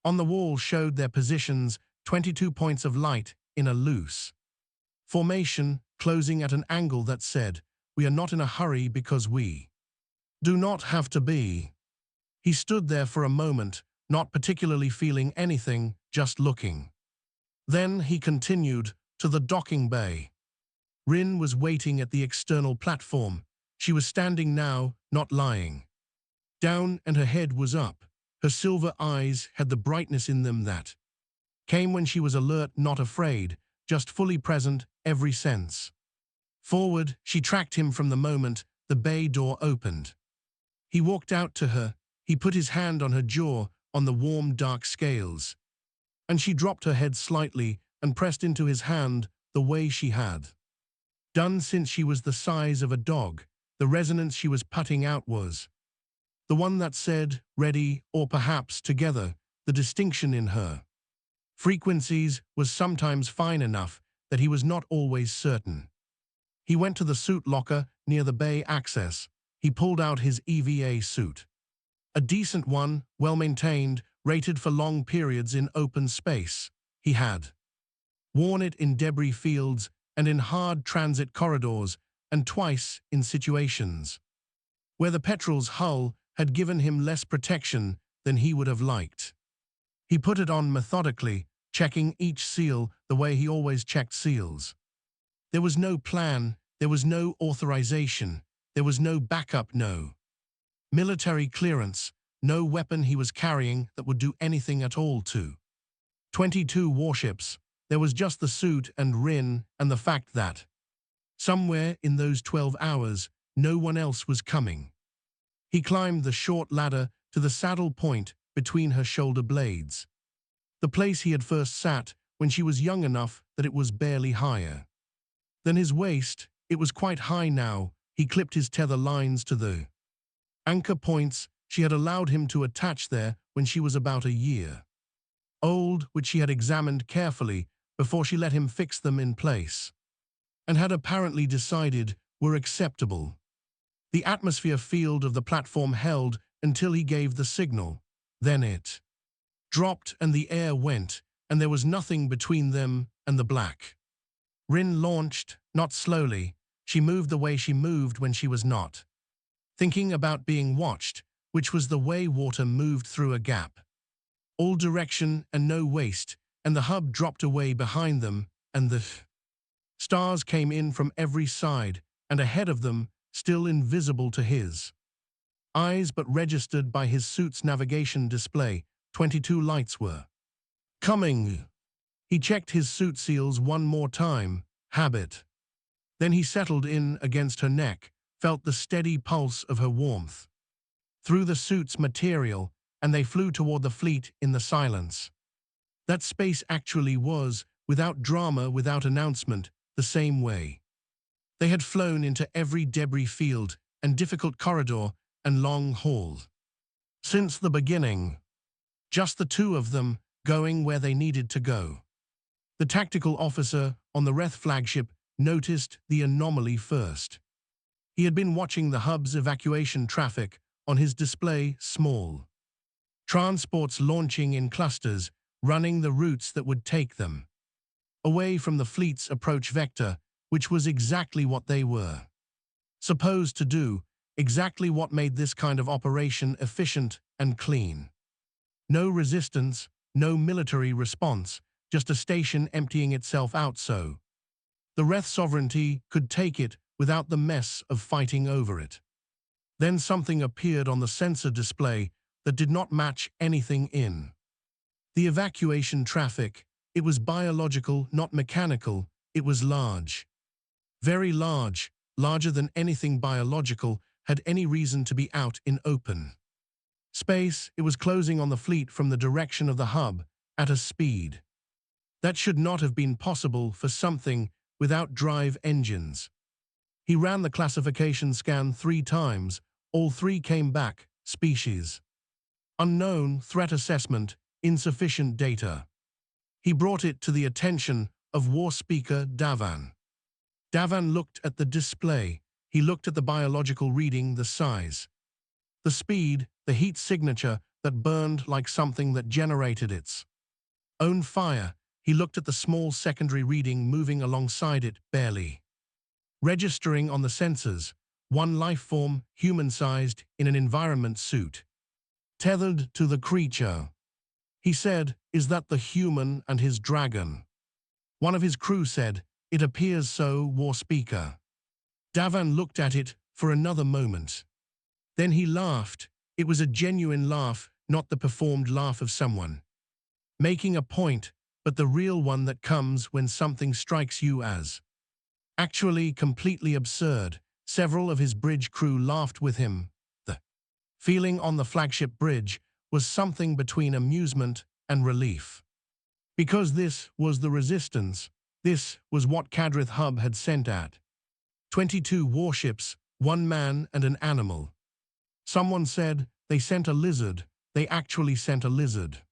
on the wall showed their positions, 22 points of light in a loose formation, closing at an angle that said, "We are not in a hurry because we do not have to be." He stood there for a moment, not particularly feeling anything, just looking. Then he continued to the docking bay. Rin was waiting at the external platform. She was standing now, not lying down, and her head was up. Her silver eyes had the brightness in them that came when she was alert, not afraid, just fully present, every sense. Forward, she tracked him from the moment the bay door opened. He walked out to her. He put his hand on her jaw, on the warm, dark scales, and she dropped her head slightly and pressed into his hand the way she had done since she was the size of a dog. The resonance she was putting out was the one that said, ready, or perhaps together. The distinction in her frequencies was sometimes fine enough that he was not always certain. He went to the suit locker near the bay access. He pulled out his EVA suit. A decent one, well-maintained, rated for long periods in open space. He had worn it in debris fields and in hard transit corridors, and twice in situations where the Petrel's hull had given him less protection than he would have liked. He put it on methodically, checking each seal the way he always checked seals. There was no plan, there was no authorization, there was no backup, no military clearance, no weapon he was carrying that would do anything at all to 22 warships. There was just the suit and Rin and the fact that somewhere in those 12 hours, no one else was coming. He climbed the short ladder to the saddle point between her shoulder blades, the place he had first sat when she was young enough that it was barely higher than his waist. It was quite high now. He clipped his tether lines to the anchor points she had allowed him to attach there when she was about a year old, which she had examined carefully before she let him fix them in place, and had apparently decided were acceptable. The atmosphere field of the platform held until he gave the signal. Then it dropped and the air went, and there was nothing between them and the black. Rin launched, not slowly. She moved the way she moved when she was not thinking about being watched, which was the way water moved through a gap. All direction and no waste, and the hub dropped away behind them, and the stars came in from every side, and ahead of them, still invisible to his eyes but registered by his suit's navigation display, 22 lights were coming. He checked his suit seals one more time, habit. Then he settled in against her neck, felt the steady pulse of her warmth through the suit's material, and they flew toward the fleet in the silence. That space actually was, without drama, without announcement, the same way they had flown into every debris field and difficult corridor and long hall since the beginning. Just the two of them, going where they needed to go. The tactical officer on the Wrath flagship noticed the anomaly first. He had been watching the hub's evacuation traffic on his display, small transports launching in clusters, running the routes that would take them away from the fleet's approach vector, which was exactly what they were supposed to do, exactly what made this kind of operation efficient and clean. No resistance, no military response, just a station emptying itself out so the Wrath sovereignty could take it without the mess of fighting over it. Then something appeared on the sensor display that did not match anything in the evacuation traffic. It was biological, not mechanical. It was large. Very large, larger than anything biological had any reason to be out in open space. It was closing on the fleet from the direction of the hub at a speed that should not have been possible for something without drive engines. He ran the classification scan 3 times. All 3 came back: species unknown, threat assessment, insufficient data. He brought it to the attention of War Speaker Davan. Davan looked at the display. He looked at the biological reading, the size, the speed, the heat signature that burned like something that generated its own fire. He looked at the small secondary reading moving alongside it, barely registering on the sensors. One life form, human-sized, in an environment suit, tethered to the creature. He said, "Is that the human and his dragon?" One of his crew said, "It appears so, War Speaker." Davan looked at it for another moment. Then he laughed. It was a genuine laugh, not the performed laugh of someone making a point, but the real one that comes when something strikes you as actually completely absurd. Several of his bridge crew laughed with him. The feeling on the flagship bridge was something between amusement and relief. Because this was the resistance. This was what Kadrith Hub had sent at 22 warships, 1 man and an animal. Someone said, "They sent a lizard." They actually sent a lizard.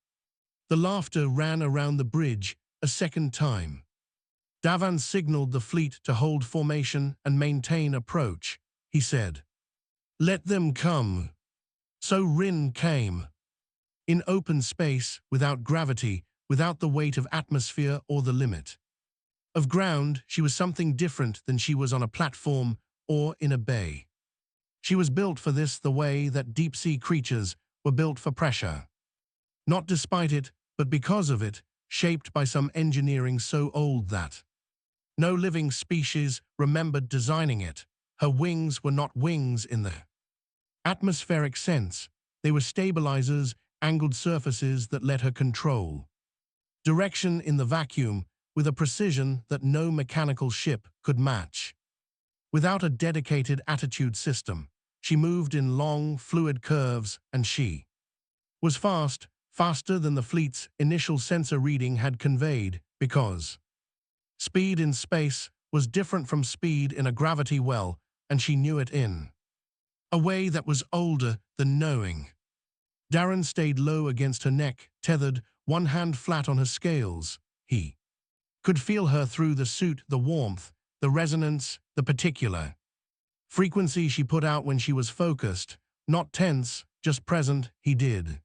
The laughter ran around the bridge a second time. Davan signaled the fleet to hold formation and maintain approach. He said, "Let them come." So Rin came. In open space, without gravity, without the weight of atmosphere or the limit Of ground, she was something different than she was on a platform or in a bay. She was built for this the way that deep-sea creatures were built for pressure. Not despite it, but because of it, shaped by some engineering so old that no living species remembered designing it. Her wings were not wings in the atmospheric sense. They were stabilizers, angled surfaces that let her control direction in the vacuum with a precision that no mechanical ship could match. Without a dedicated attitude system, she moved in long, fluid curves, and she was fast, faster than the fleet's initial sensor reading had conveyed, because speed in space was different from speed in a gravity well, and she knew it in a way that was older than knowing. Darren stayed low against her neck, tethered, one hand flat on her scales. He could feel her through the suit, the warmth, the resonance, the particular frequency she put out when she was focused, not tense, just present. He did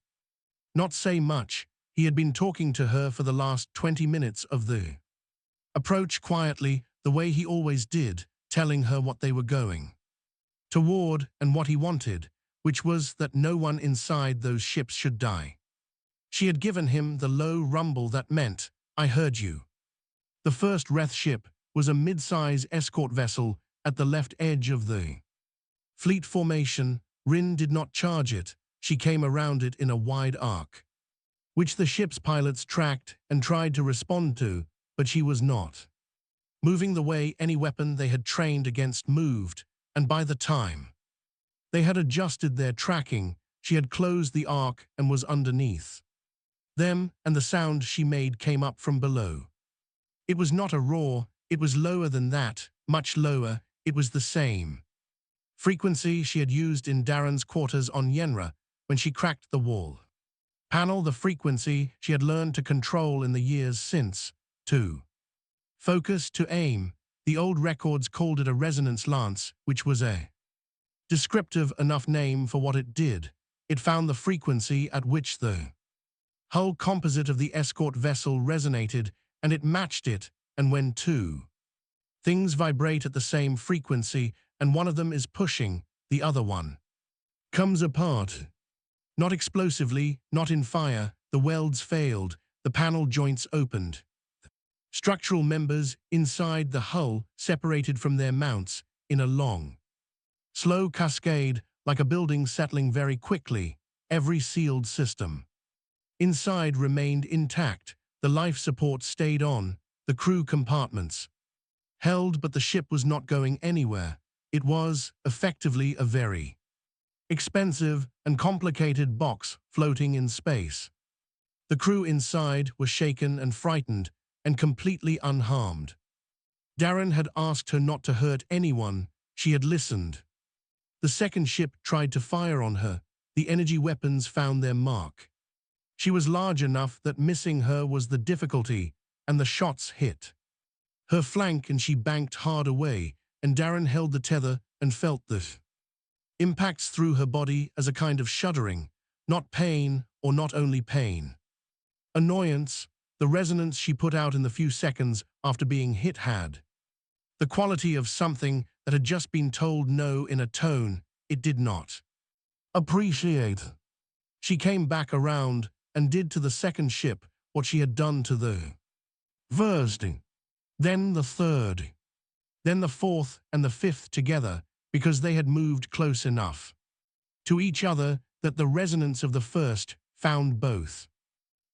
not say much. He had been talking to her for the last 20 minutes of the approach quietly, the way he always did, telling her what they were going toward and what he wanted, which was that no one inside those ships should die. She had given him the low rumble that meant, "I heard you." The first Wraith ship was a mid-size escort vessel at the left edge of the fleet formation. Rin did not charge it. She came around it in a wide arc, which the ship's pilots tracked and tried to respond to, but she was not moving the way any weapon they had trained against moved, and by the time they had adjusted their tracking, she had closed the arc and was underneath them, and the sound she made came up from below. It was not a roar, it was lower than that, much lower. It was the same frequency she had used in Darren's quarters on Yenra when she cracked the wall panel, the frequency she had learned to control in the years since. To focus, to aim. The old records called it a resonance lance, which was a descriptive enough name for what it did. It found the frequency at which the hull composite of the escort vessel resonated, and it matched it, and when two things vibrate at the same frequency and one of them is pushing, the other one comes apart. Not explosively, not in fire. The welds failed, the panel joints opened. Structural members inside the hull separated from their mounts in a long, slow cascade, like a building settling very quickly. Every sealed system inside remained intact. The life support stayed on. The crew compartments held, but the ship was not going anywhere. It was, effectively, a very expensive and complicated box floating in space. The crew inside were shaken and frightened, and completely unharmed. Darren had asked her not to hurt anyone. She had listened. The second ship tried to fire on her. The energy weapons found their mark. She was large enough that missing her was the difficulty, and the shots hit her flank and she banked hard away, and Darren held the tether and felt the impacts through her body as a kind of shuddering, not pain, or not only pain. Annoyance. The resonance she put out in the few seconds after being hit had the quality of something that had just been told no in a tone it did not appreciate. She came back around and did to the second ship what she had done to the first, then the third, then the fourth and the fifth together, because they had moved close enough to each other that the resonance of the first found both.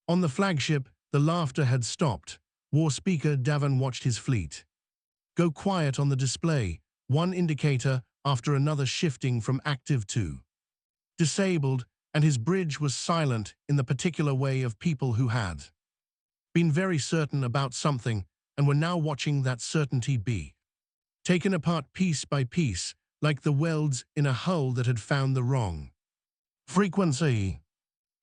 On the flagship, the laughter had stopped. War Speaker Davin watched his fleet go quiet on the display, one indicator after another shifting from active to disabled, and his bridge was silent in the particular way of people who had been very certain about something and were now watching that certainty be taken apart piece by piece, like the welds in a hull that had found the wrong frequency.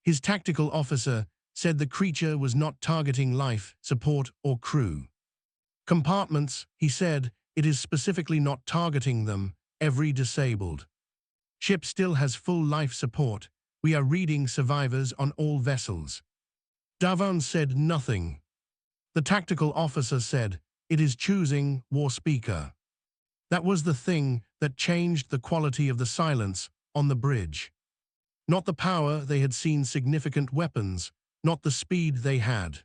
His tactical officer said the creature was not targeting life, support, or crew compartments. He said it is specifically not targeting them. Every disabled ship still has full life support. We are reading survivors on all vessels. Davin said nothing. The tactical officer said, It is choosing War Speaker. That was the thing that changed the quality of the silence on the bridge. Not the power, they had seen significant weapons, not the speed they had.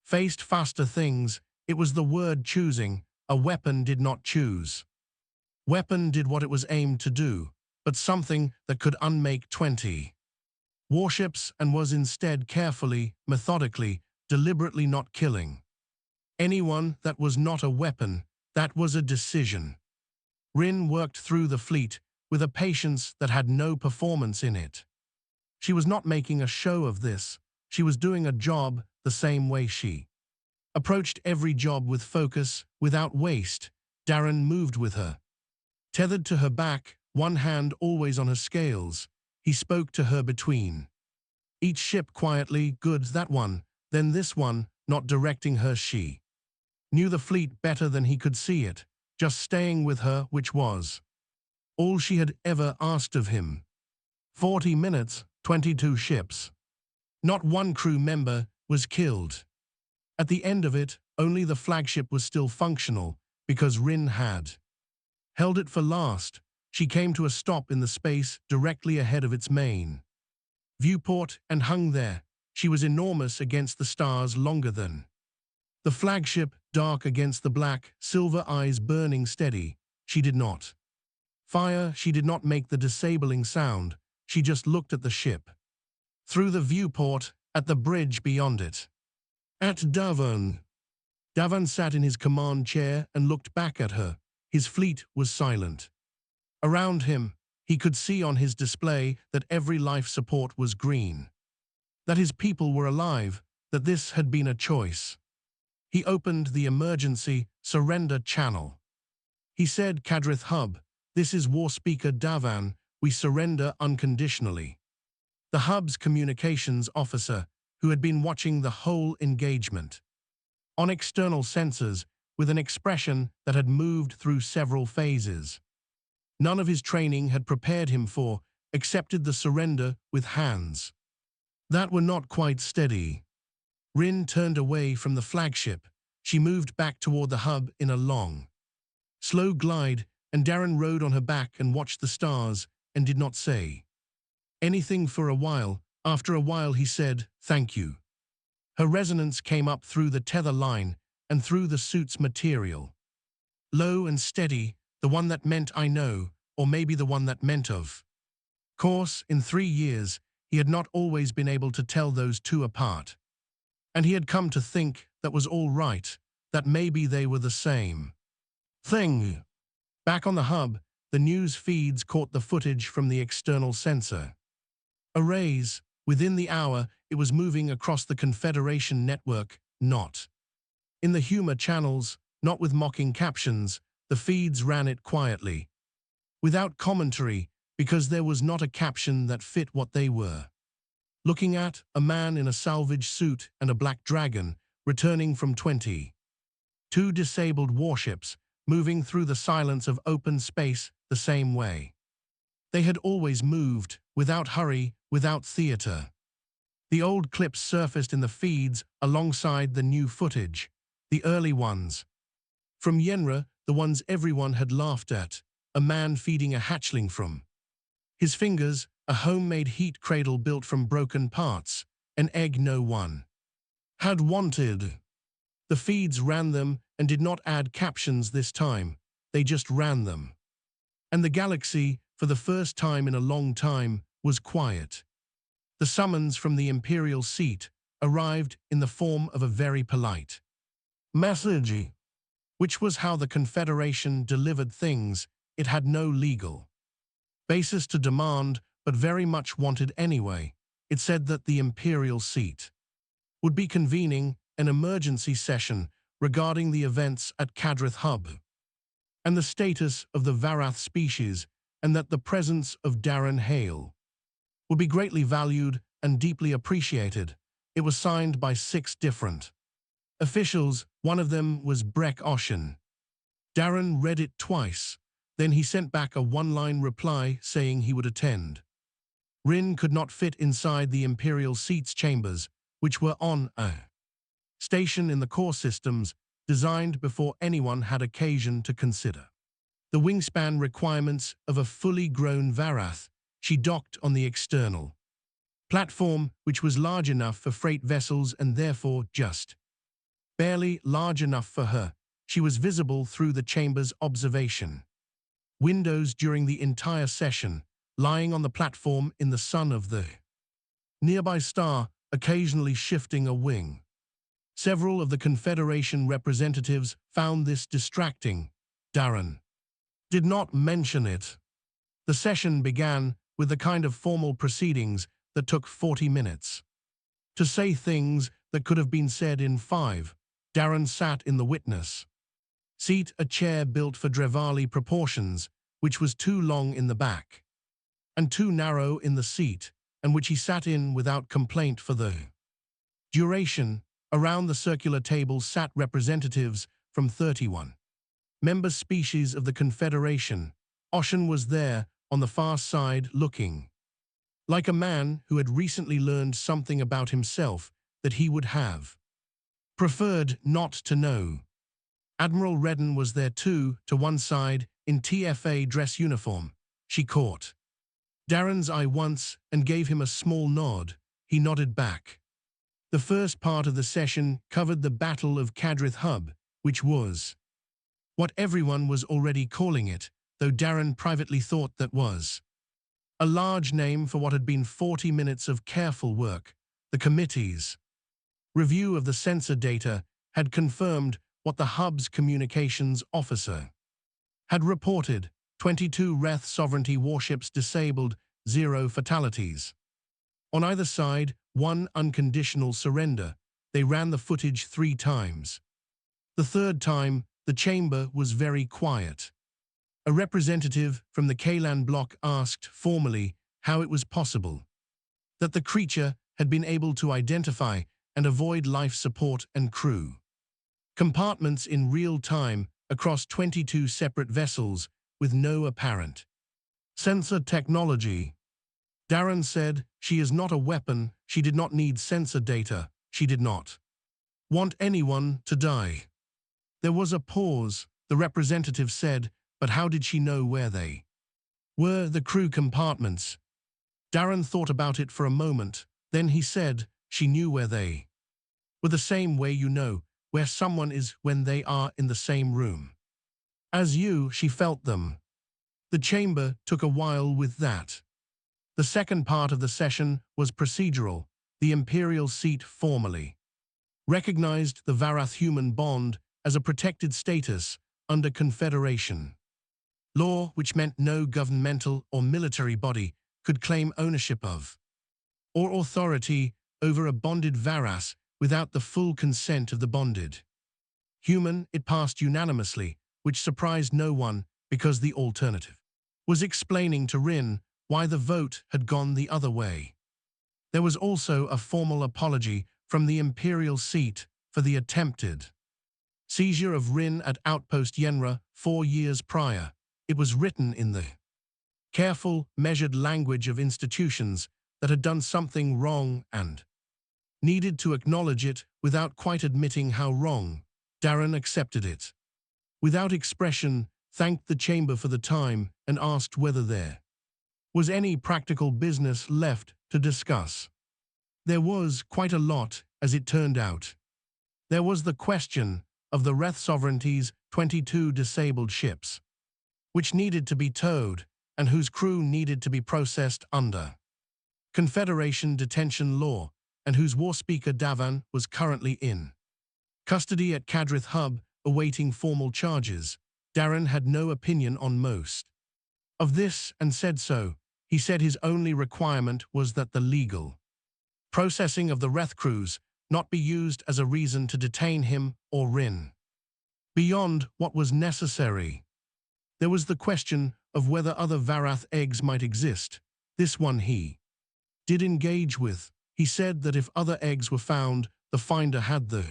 Faced faster things, it was the word choosing. A weapon did not choose. Weapon did what it was aimed to do, but something that could unmake 20 warships and was instead carefully, methodically, deliberately not killing anyone that was not a weapon. That was a decision. Rin worked through the fleet with a patience that had no performance in it. She was not making a show of this. She was doing a job the same way she approached every job, with focus, without waste. Darren moved with her. Tethered to her back, one hand always on her scales, he spoke to her between each ship quietly. Good, that one, then this one, not directing her. She knew the fleet better than he could see it, just staying with her, which was all she had ever asked of him. 40 minutes, 22 ships. Not one crew member was killed. At the end of it, only the flagship was still functional, because Rin had held it for last. She came to a stop in the space directly ahead of its main viewport and hung there. She was enormous against the stars, longer than the flagship, dark against the black, silver eyes burning steady. She did not fire, she did not make the disabling sound. She just looked at the ship. Through the viewport, at the bridge beyond it. At Davan. Davan sat in his command chair and looked back at her. His fleet was silent. Around him, he could see on his display that every life support was green. That his people were alive, that this had been a choice. He opened the emergency surrender channel. He said, Kadrith Hub, this is War Speaker Davan, we surrender unconditionally. The hub's communications officer, who had been watching the whole engagement on external sensors with an expression that had moved through several phases none of his training had prepared him for, accepted the surrender with hands that were not quite steady. Rin turned away from the flagship. She moved back toward the hub in a long, slow glide, and Darren rode on her back and watched the stars and did not say anything for a while. After a while he said, thank you. Her resonance came up through the tether line and through the suit's material. Low and steady, the one that meant I know, or maybe the one that meant of course. In 3 years, he had not always been able to tell those two apart. And he had come to think that was all right, that maybe they were the same thing. Back on the hub, the news feeds caught the footage from the external sensor arrays. Within the hour, it was moving across the Confederation network, not in the humor channels, not with mocking captions. The feeds ran it quietly, without commentary, because there was not a caption that fit what they were looking at. A man in a salvage suit and a black dragon, returning from 22 disabled warships, moving through the silence of open space the same way they had always moved, without hurry, without theater. The old clips surfaced in the feeds alongside the new footage, the early ones. From Yenra, the ones everyone had laughed at, a man feeding a hatchling from his fingers, a homemade heat cradle built from broken parts, an egg no one had wanted. The feeds ran them and did not add captions this time, they just ran them. And the galaxy, for the first time in a long time, was quiet. The summons from the Imperial seat arrived in the form of a very polite message, which was how the Confederation delivered things. It had no legal basis to demand, but very much wanted anyway. It said that the Imperial seat would be convening an emergency session regarding the events at Kadrith Hub and the status of the Varath species, and that the presence of Darren Hale would be greatly valued and deeply appreciated. It was signed by 6 different officials. One of them was Breck Oshin. Darren read it twice. Then he sent back a one-line reply saying he would attend. Rin could not fit inside the Imperial seat's chambers, which were on a station in the core systems. designed before anyone had occasion to consider the wingspan requirements of a fully grown Varath. She docked on the external platform, which was large enough for freight vessels and therefore just barely large enough for her. She was visible through the chamber's observation windows during the entire session, lying on the platform in the sun of the nearby star, occasionally shifting a wing. Several of the Confederation representatives found this distracting. Darren did not mention it. The session began with the kind of formal proceedings that took 40 minutes. To say things that could have been said in 5, Darren sat in the witness seat, a chair built for Drevali proportions, which was too long in the back and too narrow in the seat, and which he sat in without complaint for the duration. Around the circular table sat representatives from 31 member species of the Confederation. Oshin was there on the far side, looking like a man who had recently learned something about himself that he would have preferred not to know. Admiral Redden was there too, to one side, in TFA dress uniform. She caught Darren's eye once and gave him a small nod. He nodded back. The first part of the session covered the Battle of Kadrith Hub, which was what everyone was already calling it, though Darren privately thought that was a large name for what had been 40 minutes of careful work. The committee's review of the sensor data had confirmed what the hub's communications officer had reported: 22 Reth sovereignty warships disabled, 0 fatalities. On either side, 1 unconditional surrender. They ran the footage 3 times. The third time, the chamber was very quiet. A representative from the Kalan bloc asked formally how it was possible that the creature had been able to identify and avoid life support and crew compartments in real time across 22 separate vessels with no apparent sensor technology. Darren said, "She is not a weapon. She did not need sensor data. She did not want anyone to die." There was a pause. The representative said, "But how did she know where they were, the crew compartments?" Darren thought about it for a moment. Then he said, "She knew where they were, the same way you know where someone is when they are in the same room as you. She felt them." The chamber took a while with that. The second part of the session was procedural. The Imperial seat formally recognized the Varath-human bond as a protected status under Confederation law, which meant no governmental or military body could claim ownership of or authority over a bonded Varath without the full consent of the bonded human. It passed unanimously, which surprised no one, because the alternative was explaining to Rin why the vote had gone the other way. There was also a formal apology from the Imperial seat for the attempted seizure of Rin at Outpost Yenra 4 years prior. It was written in the careful, measured language of institutions that had done something wrong and needed to acknowledge it without quite admitting how wrong. Darren accepted it without expression, thanked the chamber for the time, and asked whether there was any practical business left to discuss. There was quite a lot, as it turned out. There was the question of the Reth sovereignty's 22 disabled ships, which needed to be towed and whose crew needed to be processed under Confederation detention law, and whose war speaker Davan was currently in custody at Kadrith Hub, awaiting formal charges. Darren had no opinion on most of this and said so. He said his only requirement was that the legal processing of the Reth crews not be used as a reason to detain him or Rin beyond what was necessary. There was the question of whether other Varath eggs might exist. This one he did engage with. He said that if other eggs were found, the finder had the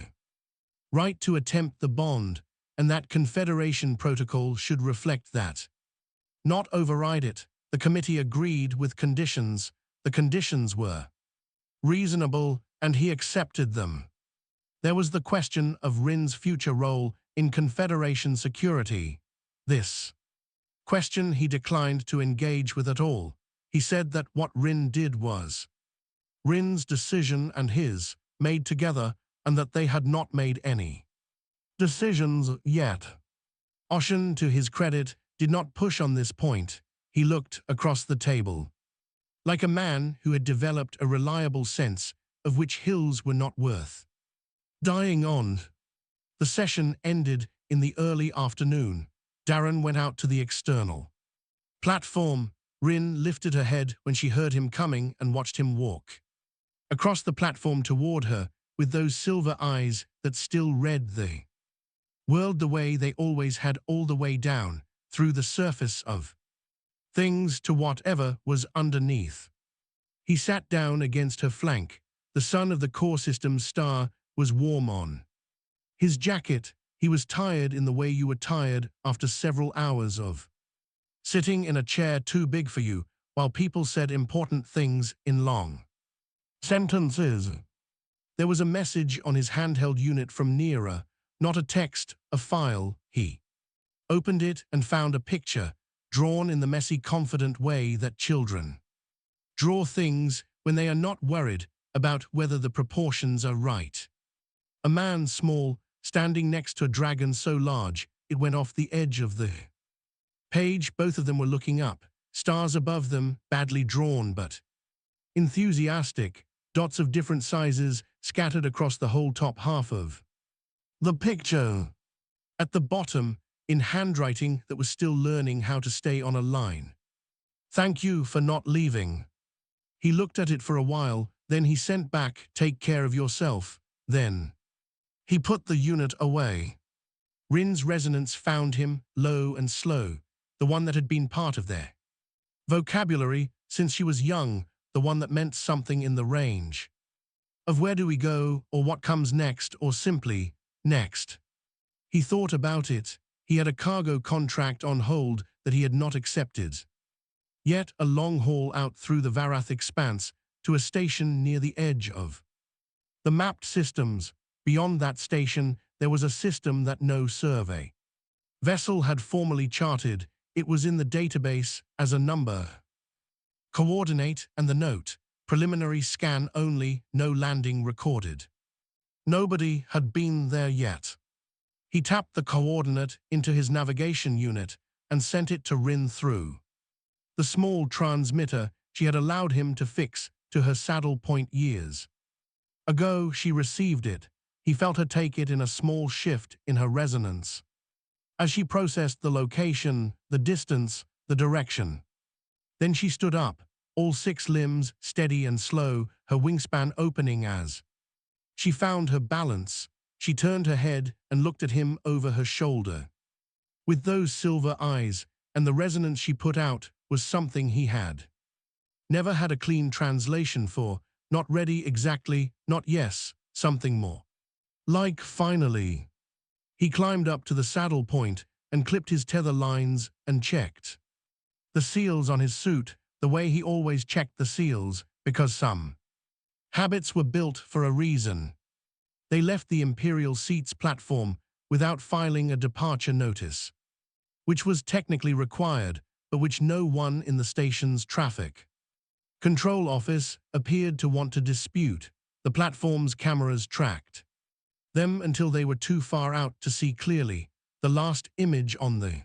right to attempt the bond, and that Confederation protocol should reflect that, not override it. The committee agreed with conditions. The conditions were reasonable, and he accepted them. There was the question of Rin's future role in Confederation security. This question he declined to engage with at all. He said that what Rin did was Rin's decision and his, made together, and that they had not made any decisions yet. Oshin, to his credit, did not push on this point. He looked across the table, like a man who had developed a reliable sense of which hills were not worth dying on. The session ended in the early afternoon. Darren went out to the external platform. Rin lifted her head when she heard him coming and watched him walk across the platform toward her with those silver eyes that still read the world the way they always had, all the way down through the surface of things to whatever was underneath. He sat down against her flank. The sun of the core system's star was warm on his jacket. He was tired in the way you were tired after several hours of sitting in a chair too big for you while people said important things in long sentences. There was a message on his handheld unit from Nira, not a text, a file. He opened it and found a picture, drawn in the messy, confident way that children draw things when they are not worried about whether the proportions are right. A man small, standing next to a dragon so large it went off the edge of the page. Both of them were looking up, stars above them, badly drawn but enthusiastic, dots of different sizes scattered across the whole top half of the picture. At the bottom, in handwriting that was still learning how to stay on a line, "Thank you for not leaving." He looked at it for a while, then he sent back, "Take care of yourself." Then he put the unit away. Rin's resonance found him, low and slow, the one that had been part of their vocabulary since she was young, the one that meant something in the range of "where do we go?" or "what comes next?" or simply "next." He thought about it. He had a cargo contract on hold that he had not accepted. Yet a long haul out through the Varath expanse to a station near the edge of the mapped systems. Beyond that station, there was a system that no survey vessel had formally charted. It was in the database as a number, coordinate, and the note, "Preliminary scan only, no landing recorded." Nobody had been there yet. He tapped the coordinate into his navigation unit and sent it to Rin through the small transmitter she had allowed him to fix to her saddle point years ago. She received it. He felt her take it in a small shift in her resonance as she processed the location, the distance, the direction. Then she stood up, all 6 limbs steady and slow, her wingspan opening as she found her balance. She turned her head and looked at him over her shoulder. With those silver eyes, and the resonance she put out was something he had never had a clean translation for, not ready exactly, not yes, something more like finally. He climbed up to the saddle point and clipped his tether lines and checked the seals on his suit the way he always checked the seals, because some habits were built for a reason. They left the Imperial Seats platform without filing a departure notice, which was technically required, but which no one in the station's traffic control office appeared to want to dispute. The platform's cameras tracked them until they were too far out to see clearly. The last image on the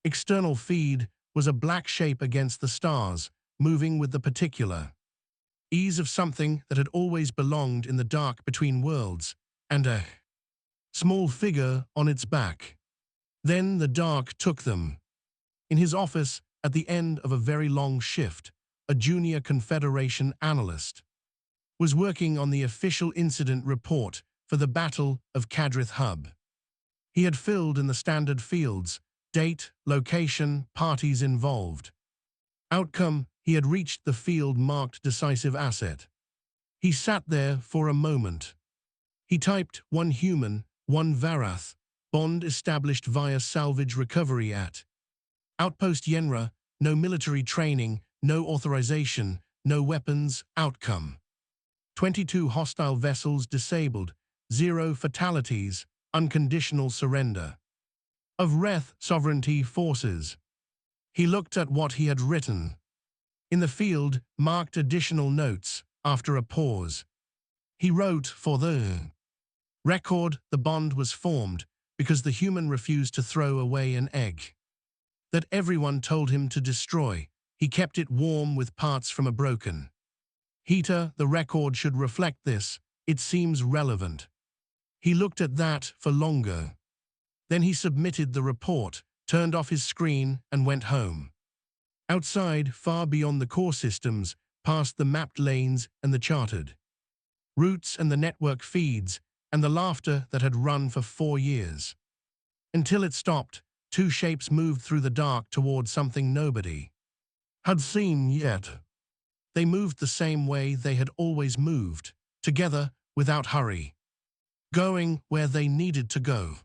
external feed was a black shape against the stars, moving with the particular ease of something that had always belonged in the dark between worlds, and a small figure on its back. Then the dark took them. In his office, at the end of a very long shift, a junior Confederation analyst was working on the official incident report for the Battle of Kadrith Hub. He had filled in the standard fields: date, location, parties involved. Outcome: he had reached the field marked decisive asset. He sat there for a moment. He typed 1 human, 1 Varath, bond established via salvage recovery at Outpost Yenra, no military training, no authorization, no weapons. Outcome: 22 hostile vessels disabled, zero fatalities, unconditional surrender. Of Reth sovereignty forces. He looked at what he had written. In the field, marked additional notes, after a pause. He wrote, for the record, the bond was formed because the human refused to throw away an egg that everyone told him to destroy. He kept it warm with parts from a broken heater. The record should reflect this. It seems relevant. He looked at that for longer. Then he submitted the report, turned off his screen, and went home. Outside, far beyond the core systems, past the mapped lanes and the charted routes and the network feeds, and the laughter that had run for 4 years. Until it stopped, two shapes moved through the dark toward something nobody had seen yet. They moved the same way they had always moved, together, without hurry, going where they needed to go.